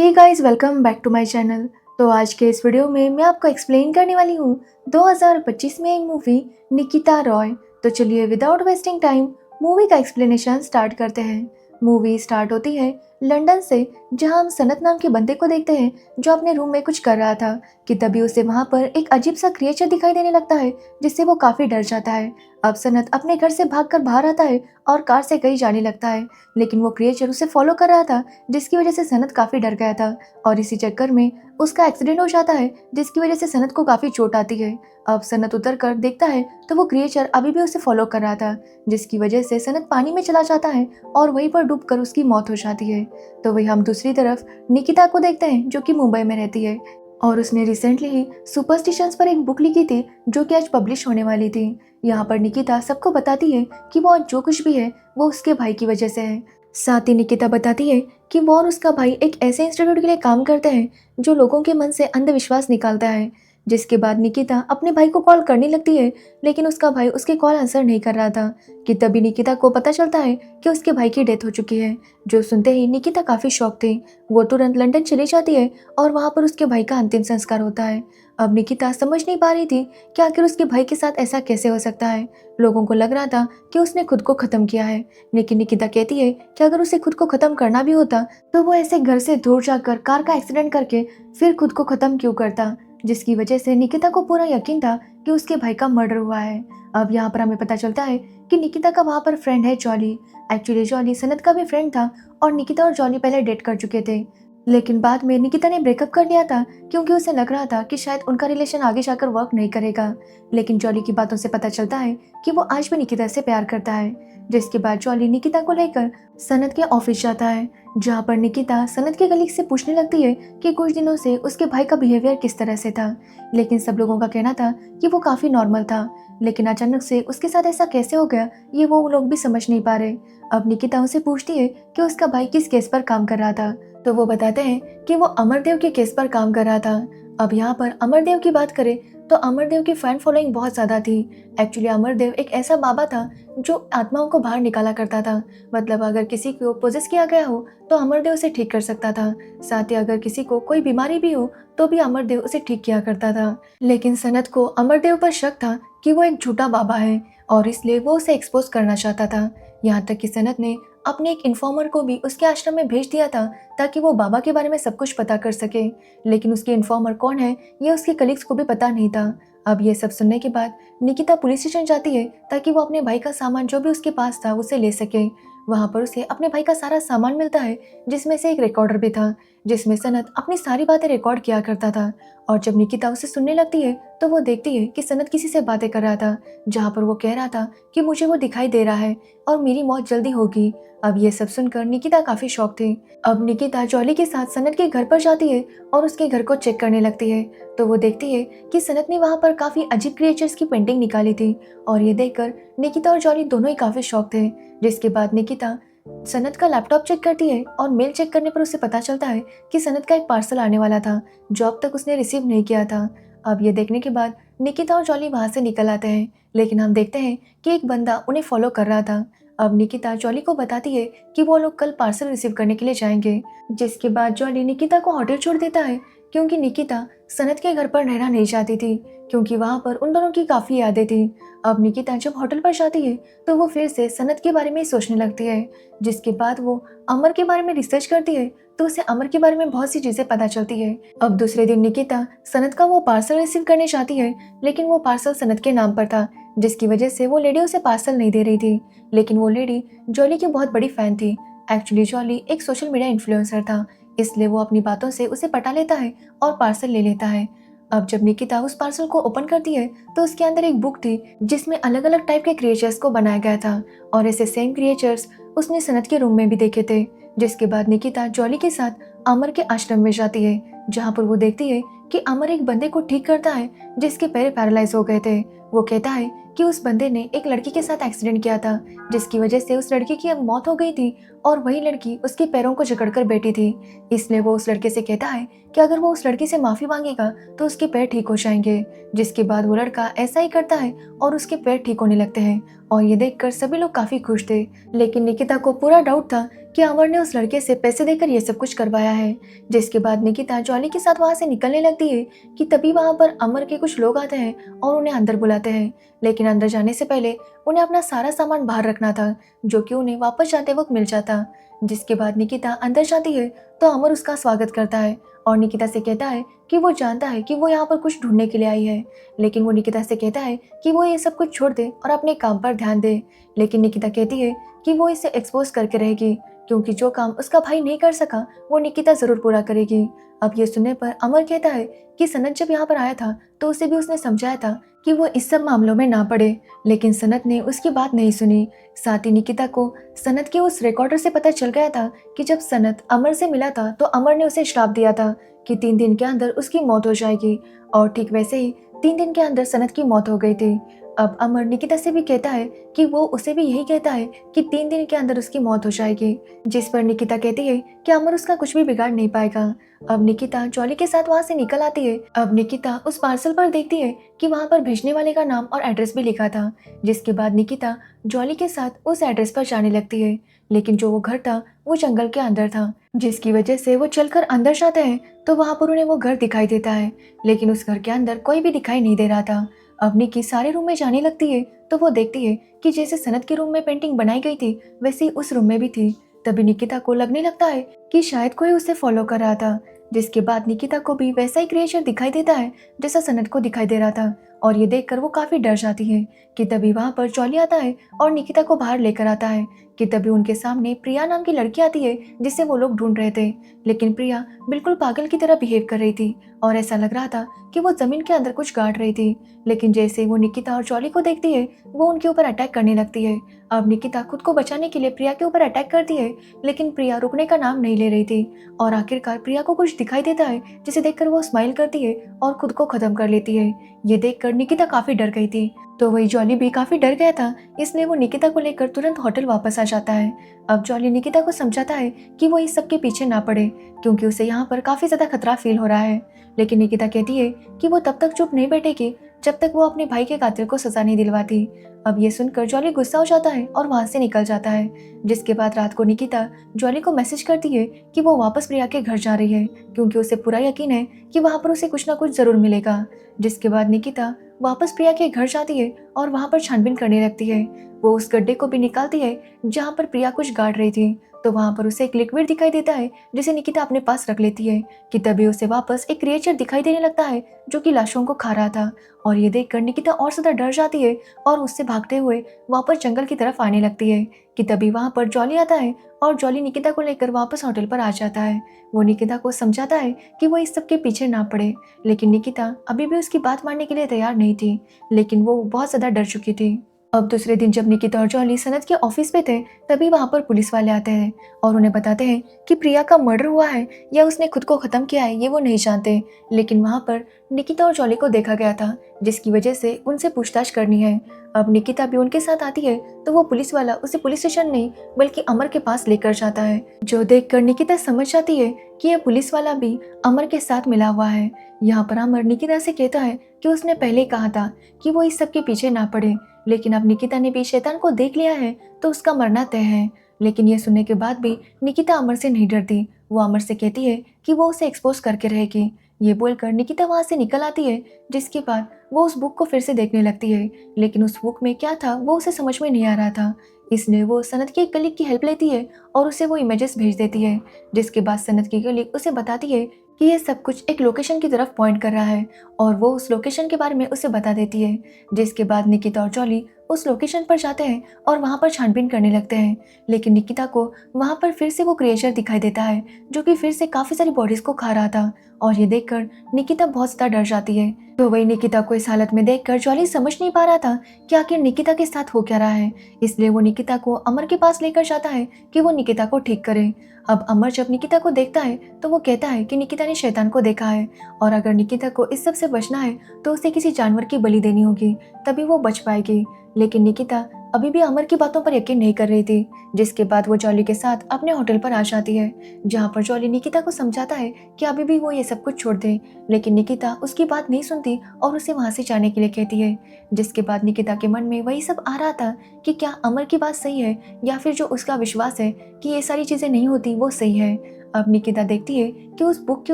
Hey guys, welcome back to my channel. तो आज के इस वीडियो में मैं आपको एक्सप्लेन करने वाली हूँ 2025 में एक मूवी निकिता रॉय। तो चलिए विदाउट वेस्टिंग टाइम मूवी का एक्सप्लेनेशन स्टार्ट करते हैं। मूवी स्टार्ट होती है लंदन से, जहां हम सनत नाम के बंदे को देखते हैं जो अपने रूम में कुछ कर रहा था कि तभी उसे वहां पर एक अजीब सा क्रिएचर दिखाई देने लगता है, जिससे वो काफी डर जाता है। अब सनत अपने घर से भागकर बाहर आता है और कार से कहीं जाने लगता है, लेकिन वो क्रिएचर उसे फॉलो कर रहा था, जिसकी वजह से सनत काफी डर गया था और इसी चक्कर में उसका एक्सीडेंट हो जाता है, जिसकी वजह से सनत को काफी चोट आती है। अब सनत उतर कर देखता है तो वो क्रिएचर अभी भी उसे फॉलो कर रहा था, जिसकी वजह से सनत पानी में चला जाता है और वहीं पर डूबकर उसकी मौत हो जाती है। तो वही हम दूसरी तरफ निकिता को देखते हैं, जो कि मुंबई में रहती है और उसने रिसेंटली ही सुपरस्टिशंस पर एक बुक लिखी थी, जो कि आज पब्लिश होने वाली थी। यहाँ पर निकिता सबको बताती है कि वो आज जो कुछ भी है वो उसके भाई की वजह से है। साथ ही निकिता बताती है कि वो और उसका भाई एक ऐसे इंस्टीट्यूट के लिए काम करते हैं जो लोगों के मन से अंधविश्वास निकालता है। जिसके बाद निकिता अपने भाई को कॉल करने लगती है, लेकिन उसका भाई उसके कॉल आंसर नहीं कर रहा था कि तभी निकिता को पता चलता है कि उसके भाई की डेथ हो चुकी है। जो सुनते ही निकिता काफ़ी शॉक थी। वो तुरंत लंदन चली जाती है और वहाँ पर उसके भाई का अंतिम संस्कार होता है। अब निकिता समझ नहीं पा रही थी कि आखिर उसके भाई के साथ ऐसा कैसे हो सकता है। लोगों को लग रहा था कि उसने खुद को ख़त्म किया है, लेकिन निकिता कहती है कि अगर उसे खुद को ख़त्म करना भी होता तो वो ऐसे घर से दूर जाकर कार का एक्सीडेंट करके फिर खुद को ख़त्म क्यों करता, जिसकी वजह से निकिता को पूरा यकीन था कि उसके भाई का मर्डर हुआ है। अब यहाँ पर हमें पता चलता है कि निकिता का वहाँ पर फ्रेंड है जॉली। एक्चुअली जॉली सनत का भी फ्रेंड था और निकिता और जॉली पहले डेट कर चुके थे, लेकिन बाद में निकिता ने ब्रेकअप कर लिया था क्योंकि उसे लग रहा था कि शायद उनका रिलेशन आगे जाकर वर्क नहीं करेगा। लेकिन जॉली की बातों से पता चलता है कि वो आज भी निकिता से प्यार करता है, जिसके बाद जॉली निकिता को लेकर सनत के ऑफिस जाता है, जहाँ पर निकिता सनत के कलीग से पूछने लगती है कि कुछ दिनों से उसके भाई का बिहेवियर किस तरह से था। लेकिन सब लोगों का कहना था कि वो काफ़ी नॉर्मल था, लेकिन अचानक से उसके साथ ऐसा कैसे हो गया ये वो लोग भी समझ नहीं पा रहे। अब निकिता उनसे पूछती है कि उसका भाई किस केस पर काम कर रहा था, तो वो बताते हैं कि वो अमरदेव के केस पर काम कर रहा था। अब यहाँ पर अमरदेव की बात करें तो अमरदेव की फैन फॉलोइंग बहुत ज़्यादा थी। एक्चुअली अमरदेव एक ऐसा बाबा था जो आत्माओं को बाहर निकाला करता था। मतलब अगर किसी को पोजेस किया गया हो तो अमरदेव उसे ठीक कर सकता था। साथ ही अगर किसी को कोई बीमारी भी हो तो भी अमरदेव उसे ठीक किया करता था। लेकिन सनत को अमरदेव पर शक था कि वो एक झूठा बाबा है और इसलिए वो उसे एक्सपोज करना चाहता था। यहाँ तक कि सनत ने अपने एक इन्फॉर्मर को भी उसके आश्रम में भेज दिया था ताकि वो बाबा के बारे में सब कुछ पता कर सके, लेकिन उसके इन्फॉर्मर कौन है ये उसके कलीग्स को भी पता नहीं था। अब ये सब सुनने के बाद निकिता पुलिस स्टेशन जाती है ताकि वो अपने भाई का सामान जो भी उसके पास था उसे ले सके। वहाँ पर उसे अपने भाई का सारा सामान मिलता है, जिसमें से एक रिकॉर्डर भी था जिसमें सनत अपनी सारी बातें रिकॉर्ड किया करता था। और जब निकिता उसे सुनने लगती है तो वो देखती है कि सनत किसी से बातें कर रहा था, जहाँ पर वो कह रहा था कि मुझे वो दिखाई दे रहा है और मेरी मौत जल्दी होगी। अब ये सब सुनकर निकिता काफी शॉक थी। अब निकिता जॉली के साथ सनत के घर पर जाती है और उसके घर को चेक करने लगती है, तो वो देखती है कि सनत ने वहाँ पर काफी अजीब क्रिएचर्स की पेंटिंग निकाली थी और ये देखकर निकिता और जॉली दोनों ही काफी शॉक थे। जिसके बाद निकिता सनत का लैपटॉप चेक करती है और मेल चेक करने पर उसे पता चलता है कि सनत का एक पार्सल आने वाला था जो अब तक उसने रिसीव नहीं किया था। अब ये देखने के बाद निकिता और जॉली वहाँ से निकल आते हैं, लेकिन हम देखते हैं कि एक बंदा उन्हें फॉलो कर रहा था। अब निकिता जॉली को बताती है कि वो लोग कल पार्सल रिसीव करने के लिए जाएंगे, जिसके बाद जॉली निकिता को होटल छोड़ देता है क्योंकि निकिता सनत के घर पर रहना नहीं चाहती थी, क्योंकि वहाँ पर उन दोनों की काफ़ी यादें थी। अब निकिता जब होटल पर जाती है तो वो फिर से सनत के बारे में ही सोचने लगती है, जिसके बाद वो अमर के बारे में रिसर्च करती है तो उसे अमर के बारे में बहुत सी चीज़ें पता चलती है। अब दूसरे दिन निकिता सनत का वो पार्सल रिसीव करने चाहती है, लेकिन वो पार्सल सनत के नाम पर था, जिसकी वजह से वो लेडी उसे पार्सल नहीं दे रही थी। लेकिन वो लेडी जॉली की बहुत बड़ी फ़ैन थी। एक्चुअली जॉली एक सोशल मीडिया इन्फ्लुएंसर था, इसलिए वो अपनी बातों से उसे पटा लेता है और पार्सल ले लेता है। अब जब निकिता उस पार्सल को ओपन करती है तो उसके अंदर एक बुक थी जिसमें अलग अलग टाइप के क्रिएचर्स को बनाया गया था और ऐसे सेम क्रिएचर्स उसने सनत के रूम में भी देखे थे। जिसके बाद निकिता जॉली के साथ अमर के आश्रम में जाती है, जहाँ पर वो देखती है कि अमर एक बंदे को ठीक करता है जिसके पैर पैरालाइज हो गए थे। वो कहता है कि उस बंदे ने एक लड़की के साथ एक्सीडेंट किया था, जिसकी वजह से उस लड़की की अब मौत हो गई थी और वही लड़की उसके पैरों को जकड़कर बैठी थी। इसलिए वो उस लड़के से कहता है कि अगर वो उस लड़की से माफ़ी मांगेगा तो उसके पैर ठीक हो जाएंगे। जिसके बाद वो लड़का ऐसा ही करता है और उसके पैर ठीक होने लगते हैं और ये देखकर सभी लोग काफ़ी खुश थे। लेकिन निकिता को पूरा डाउट था कि अमर ने उस लड़के से पैसे देकर ये सब कुछ करवाया है। जिसके बाद निकिता जॉली के साथ वहाँ से निकलने लगती है कि तभी वहाँ पर अमर के कुछ लोग आते हैं और उन्हें अंदर बुलाते हैं। लेकिन अंदर जाने से पहले उन्हें अपना सारा सामान बाहर रखना था, जो कि उन्हें वापस जाते वक्त मिल जाता। जिसके बाद निकिता अंदर जाती है तो अमर उसका स्वागत करता है और निकिता से कहता है कि वो जानता है कि वो यहाँ पर कुछ ढूंढने के लिए आई है। लेकिन वो निकिता से कहता है कि वो ये सब कुछ छोड़ दे और अपने काम पर ध्यान दे। लेकिन निकिता कहती है कि वो इसे एक्सपोज करके रहेगी, क्योंकि जो काम उसका भाई नहीं कर सका वो निकिता जरूर पूरा करेगी। अब ये सुनने पर अमर कहता है कि सनत जब यहाँ पर आया था तो उसे भी उसने समझाया था कि वो इस सब मामलों में ना पड़े, लेकिन सनत ने उसकी बात नहीं सुनी। साथ ही निकिता को सनत के उस रिकॉर्डर से पता चल गया था कि जब सनत अमर से मिला था तो अमर ने उसे श्राप दिया था कि 3 दिन के अंदर उसकी मौत हो जाएगी, और ठीक वैसे ही 3 दिन के अंदर सनत की मौत हो गई थी। अब अमर निकिता से भी कहता है कि वो उसे भी यही कहता है कि 3 दिन के अंदर उसकी मौत हो जाएगी, जिस पर निकिता कहती है कि अमर उसका कुछ भी बिगाड़ नहीं पाएगा। अब निकिता जॉली के साथ वहाँ से निकल आती है। अब निकिता उस पार्सल पर देखती है कि वहाँ पर भेजने वाले का नाम और एड्रेस भी लिखा था। जिसके बाद निकिता जॉली के साथ उस एड्रेस पर जाने लगती है, लेकिन जो वो घर था वो जंगल के अंदर था, जिसकी वजह से वो चलकर अंदर जाते हैं तो वहाँ पर उन्हें वो घर दिखाई देता है, लेकिन उस घर के अंदर कोई भी दिखाई नहीं दे रहा था। अब निकी सारे रूम में जाने लगती है तो वो देखती है कि जैसे सनत के रूम में पेंटिंग बनाई गई थी वैसे ही उस रूम में भी थी। तभी निकिता को लगने लगता है कि शायद कोई उसे फॉलो कर रहा था। जिसके बाद निकिता को भी वैसा ही क्रिएचर दिखाई देता है जैसा सनत को दिखाई दे रहा था, और ये देखकर वो काफी डर जाती है कि तभी वहाँ पर जॉली आता है और निकिता को बाहर लेकर आता है कि तभी उनके सामने प्रिया नाम की लड़की आती है जिसे वो लोग ढूंढ रहे थे। लेकिन प्रिया बिल्कुल पागल की तरह बिहेव कर रही थी और ऐसा लग रहा था कि वो जमीन के अंदर कुछ गाड़ रही थी। लेकिन जैसे वो निकिता और जॉली को देखती है वो उनके ऊपर अटैक करने लगती है। अब निकिता खुद को बचाने के लिए प्रिया के ऊपर अटैक करती है, लेकिन प्रिया रुकने का नाम नहीं ले रही थी और आखिरकार प्रिया को कुछ दिखाई देता है जिसे देखकर वो स्माइल करती है और खुद को खत्म कर लेती है। ये देखकर निकिता काफी डर गई थी, तो वही जॉली भी काफी डर गया था, इसलिए वो निकिता को लेकर तुरंत होटल वापस आ जाता है। अब जॉली निकिता को समझाता है कि वो इस सब के पीछे ना पड़े, क्योंकि उसे यहाँ पर काफी ज्यादा खतरा फील हो रहा है। लेकिन निकिता कहती है कि वो तब तक चुप नहीं बैठेगी जब तक वो अपने भाई के कातिल को सजा नहीं दिलवाती। अब ये सुनकर जॉली गुस्सा हो जाता है और वहां से निकल जाता है। जिसके बाद रात को निकिता जॉली को मैसेज करती है कि वो वापस प्रिया के घर जा रही है, क्योंकि उसे पूरा यकीन है कि वहां पर उसे कुछ ना कुछ जरूर मिलेगा। जिसके बाद निकिता वापस प्रिया के घर जाती है और वहां पर छानबीन करने लगती है। वो उस गड्ढे को भी निकालती है जहाँ पर प्रिया कुछ गाड़ रही थी, तो वहां पर उसे एक लिक्विड दिखाई देता है जिसे निकिता अपने पास रख लेती है कि तभी उसे वापस एक क्रिएचर दिखाई देने लगता है जो कि लाशों को खा रहा था। और ये देखकर निकिता और ज्यादा डर जाती है और उससे भागते हुए वापस जंगल की तरफ आने लगती है कि तभी वहां पर जॉली आता है और जॉली निकिता को लेकर वापस होटल पर आ जाता है। वो निकिता को समझाता है कि वो इस सब के पीछे ना पड़े, लेकिन निकिता अभी भी उसकी बात मानने के लिए तैयार नहीं थी, लेकिन वो बहुत ज्यादा डर चुकी थी। अब दूसरे दिन जब निकिता और जॉली सनत के ऑफिस पे थे तभी वहां पर पुलिस वाले आते हैं और उन्हें बताते हैं कि प्रिया का मर्डर हुआ है या उसने खुद को खत्म किया है ये वो नहीं जानते, लेकिन वहां पर निकिता और जॉली को देखा गया था, जिसकी वजह से उनसे पूछताछ करनी है। अब निकिता भी उनके साथ आती है तो वो पुलिस वाला उसे पुलिस स्टेशन नहीं बल्कि अमर के पास लेकर जाता है, जो देखकर निकिता समझ जाती है कि यह पुलिस वाला भी अमर के साथ मिला हुआ है। यहाँ पर अमर निकिता से कहता है कि उसने पहले कहा था कि वो इस सब के पीछे ना पड़े, लेकिन अब निकिता ने भी शैतान को देख लिया है तो उसका मरना तय है। लेकिन यह सुनने के बाद भी निकिता अमर से नहीं डरती। वो अमर से कहती है कि वो उसे एक्सपोज करके रहेगी। ये बोलकर निकिता वहां से निकल आती है, जिसके बाद वो उस बुक को फिर से देखने लगती है, लेकिन उस बुक में क्या था वो उसे समझ में नहीं आ रहा था। इसलिए वो सनत की एक कलीग की हेल्प लेती है और उसे वो इमेजेस भेज देती है, जिसके बाद सनत की कलीग उसे बताती है कि ये सब कुछ एक लोकेशन की तरफ पॉइंट कर रहा है और वो उस लोकेशन के बारे में उसे बता देती है। जिसके बाद निकिता और जॉली उस लोकेशन पर जाते हैं और वहां पर छानबीन करने लगते हैं, लेकिन निकिता को वहां पर फिर से वो क्रिएचर दिखाई देता है जो कि फिर से काफी सारी बॉडीज को खा रहा था, और ये देखकर निकिता बहुत ज्यादा डर जाती है। तो वही निकिता को इस हालत में देखकर जॉली समझ नहीं पा रहा था कि आखिर निकिता के साथ हो क्या रहा है, इसलिए वो निकिता को अमर के पास लेकर जाता है कि वो निकिता को ठीक करे। अब अमर जब निकिता को देखता है तो वो कहता है कि निकिता ने शैतान को देखा है और अगर निकिता को इस सब से बचना है तो उसे किसी जानवर की बलि देनी होगी, तभी वो बच पाएगी। लेकिन निकिता अभी भी अमर की बातों पर यकीन नहीं कर रही थी, जिसके बाद वो जॉली के साथ अपने होटल पर आ जाती है, जहाँ पर जॉली निकिता को समझाता है कि अभी भी वो ये सब कुछ छोड़ दे, लेकिन निकिता उसकी बात नहीं सुनती और उसे वहाँ से जाने के लिए कहती है। जिसके बाद निकिता के मन में वही सब आ रहा था कि क्या अमर की बात सही है या फिर जो उसका विश्वास है कि ये सारी चीज़ें नहीं होती वो सही है। अब निकिता देखती है कि उस बुक के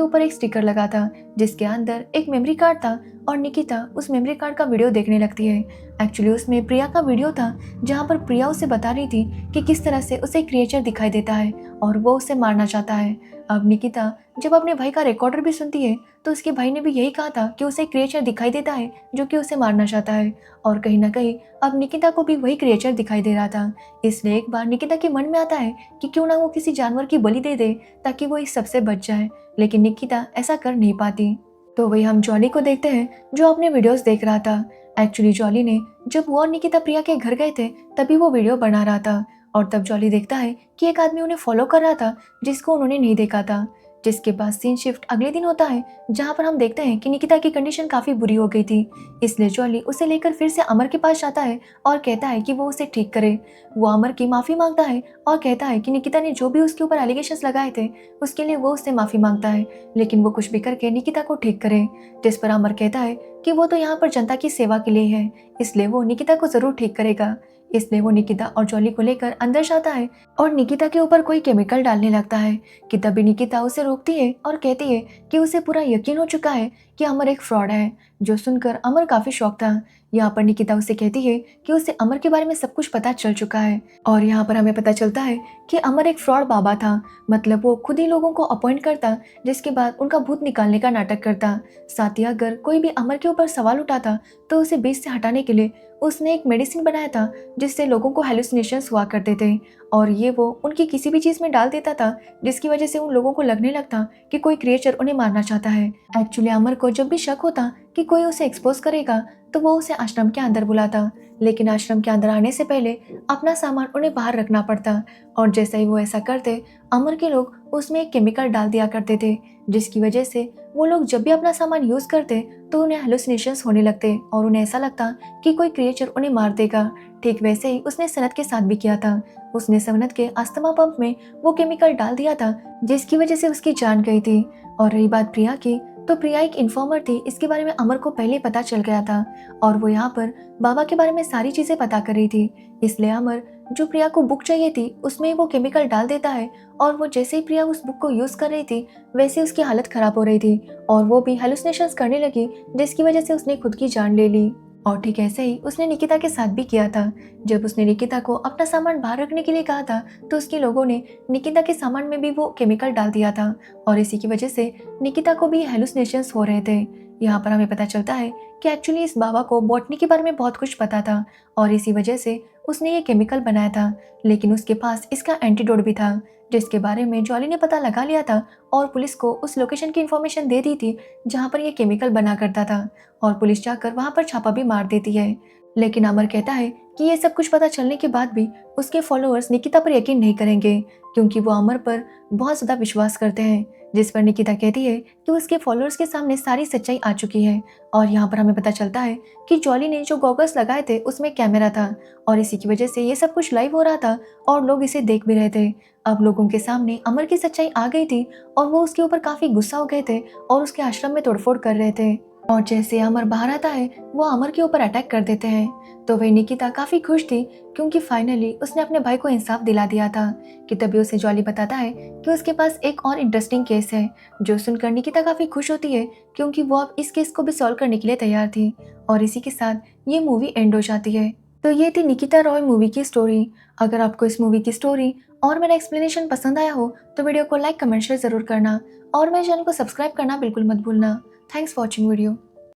ऊपर एक स्टिकर लगा था जिसके अंदर एक मेमोरी कार्ड था और निकिता उस मेमोरी कार्ड का वीडियो देखने लगती है। एक्चुअली उसमें प्रिया का वीडियो था, जहाँ पर प्रिया उसे बता रही थी कि किस तरह से उसे क्रिएचर दिखाई देता है और वो उसे मारना चाहता है। अब निकिता जब अपने भाई का रिकॉर्डर भी सुनती है तो उसके भाई ने भी यही कहा था कि उसे क्रिएचर दिखाई देता है जो कि उसे मारना चाहता है, और कहीं ना कहीं अब निकिता को भी वही क्रिएचर दिखाई दे रहा था। इसलिए एक बार निकिता के मन में आता है कि क्यों ना वो किसी जानवर की बलि दे दे ताकि वो इस सबसे बच जाए, लेकिन निकिता ऐसा कर नहीं पाती। तो वही हम जॉली को देखते हैं जो अपने वीडियोस देख रहा था। एक्चुअली जॉली ने जब वो और निकिता प्रिया के घर गए थे तभी वो वीडियो बना रहा था, और तब जॉली देखता है कि एक आदमी उन्हें फॉलो कर रहा था जिसको उन्होंने नहीं देखा था। जिसके बाद सीन शिफ्ट अगले दिन होता है, जहाँ पर हम देखते हैं कि निकिता की कंडीशन काफी बुरी हो गई थी। इसलिए जॉली उसे लेकर फिर से अमर के पास जाता है और कहता है कि वो उसे ठीक करे। वो अमर की माफी मांगता है और कहता है कि निकिता ने जो भी उसके ऊपर एलिगेशंस लगाए थे उसके लिए वो उससे माफी मांगता है, लेकिन वो कुछ भी करके निकिता को ठीक करे। जिस पर अमर कहता है कि वो तो यहाँ पर जनता की सेवा के लिए है, इसलिए वो निकिता को जरूर ठीक करेगा। इसलिए वो निकिता और जॉली को लेकर अंदर जाता है और निकिता के ऊपर कोई केमिकल डालने लगता है कि तभी निकिता उसे रोकती है और कहती है कि उसे पूरा यकीन हो चुका है कि अमर एक फ्रॉड है। जो सुनकर अमर काफी शॉक था। यहाँ पर निकिता उसे कहती है कि उसे अमर के बारे में सब कुछ पता चल चुका है, और यहाँ पर हमें पता चलता है कि अमर एक फ्रॉड बाबा था। मतलब वो खुद ही लोगों को अपॉइंट करता, जिसके बाद उनका भूत निकालने का नाटक करता। साथ ही अगर कोई भी अमर के ऊपर सवाल उठाता तो उसे बीच से हटाने के लिए उसने एक मेडिसिन बनाया था जिससे लोगों को हेलुसिनेशंस हुआ करते थे, और ये वो उनकी किसी भी चीज़ में डाल देता था जिसकी वजह से उन लोगों को लगने लगता कि कोई क्रिएचर उन्हें मारना चाहता है। एक्चुअली अमर को जब भी शक होता कि कोई उसे एक्सपोज करेगा तो वो उसे आश्रम के अंदर बुलाता, लेकिन आश्रम के अंदर आने से पहले अपना सामान उन्हें बाहर रखना पड़ता, और जैसे ही वो ऐसा करते अमर के लोग उसमें एक केमिकल डाल दिया करते थे, जिसकी वजह से वो लोग जब भी अपना सामान यूज करते तो उन्हें हेलुसिनेशंस होने लगते और उन्हें ऐसा लगता कि कोई क्रिएचर उन्हें मार देगा। ठीक वैसे ही उसने सनत के साथ भी किया था। उसने सनत के अस्थमा पंप में वो केमिकल डाल दिया था जिसकी वजह से उसकी जान गई थी। और रही बात प्रिया की, तो प्रिया एक इन्फॉर्मर थी, इसके बारे में अमर को पहले पता चल गया था और वो यहाँ पर बाबा के बारे में सारी चीजें पता कर रही थी। इसलिए अमर जो प्रिया को बुक चाहिए थी उसमें वो केमिकल डाल देता है, और वो जैसे ही प्रिया उस बुक को यूज कर रही थी वैसे उसकी हालत खराब हो रही थी और वो भी हेलुसिनेशंस करने लगी, जिसकी वजह से उसने खुद की जान ले ली। और ठीक ऐसे ही उसने निकिता के साथ भी किया था। जब उसने निकिता को अपना सामान बाहर रखने के लिए कहा था तो उसके लोगों ने निकिता के सामान में भी वो केमिकल डाल दिया था, और इसी की वजह से निकिता को भी हेलुसिनेशंस हो रहे थे। यहाँ पर हमें पता चलता है कि एक्चुअली इस बाबा को बॉटनी के बारे में बहुत कुछ पता था और इसी वजह से उसने ये केमिकल बनाया था, लेकिन उसके पास इसका एंटीडोट भी था जिसके बारे में जॉली ने पता लगा लिया था और पुलिस को उस लोकेशन की इन्फॉर्मेशन दे दी थी जहाँ पर ये केमिकल बना करता था, और पुलिस जाकर वहाँ पर छापा भी मार देती है। लेकिन अमर कहता है कि ये सब कुछ पता चलने के बाद भी उसके फॉलोअर्स निकिता पर यकीन नहीं करेंगे क्योंकि वो अमर पर बहुत ज़्यादा विश्वास करते हैं। जिस पर निकिता कहती है कि उसके फॉलोअर्स के सामने सारी सच्चाई आ चुकी है, और यहाँ पर हमें पता चलता है कि जॉली ने जो गॉगल्स लगाए थे उसमें कैमरा था और इसी की वजह से ये सब कुछ लाइव हो रहा था और लोग इसे देख भी रहे थे। अब लोगों के सामने अमर की सच्चाई आ गई थी और वो उसके ऊपर काफी गुस्सा हो गए थे और उसके आश्रम में तोड़फोड़ कर रहे थे, और जैसे अमर बाहर आता है वो अमर के ऊपर अटैक कर देते हैं। तो वही निकिता काफी खुश थी क्योंकि फाइनली उसने अपने भाई को इंसाफ दिला दिया था कि तभी उसे जॉली बताता है कि उसके पास एक और इंटरेस्टिंग केस है, जो सुनकर निकिता काफी खुश होती है क्योंकि वो अब इस केस को भी सॉल्व करने के लिए तैयार थी, और इसी के साथ ये मूवी एंड हो जाती है। तो ये थी निकिता रॉय मूवी की स्टोरी। अगर आपको इस मूवी की स्टोरी और मेरा एक्सप्लेनेशन पसंद आया हो तो वीडियो को लाइक कमेंट शेयर जरूर करना और मेरे चैनल को सब्सक्राइब करना बिल्कुल मत भूलना। Thanks for watching video.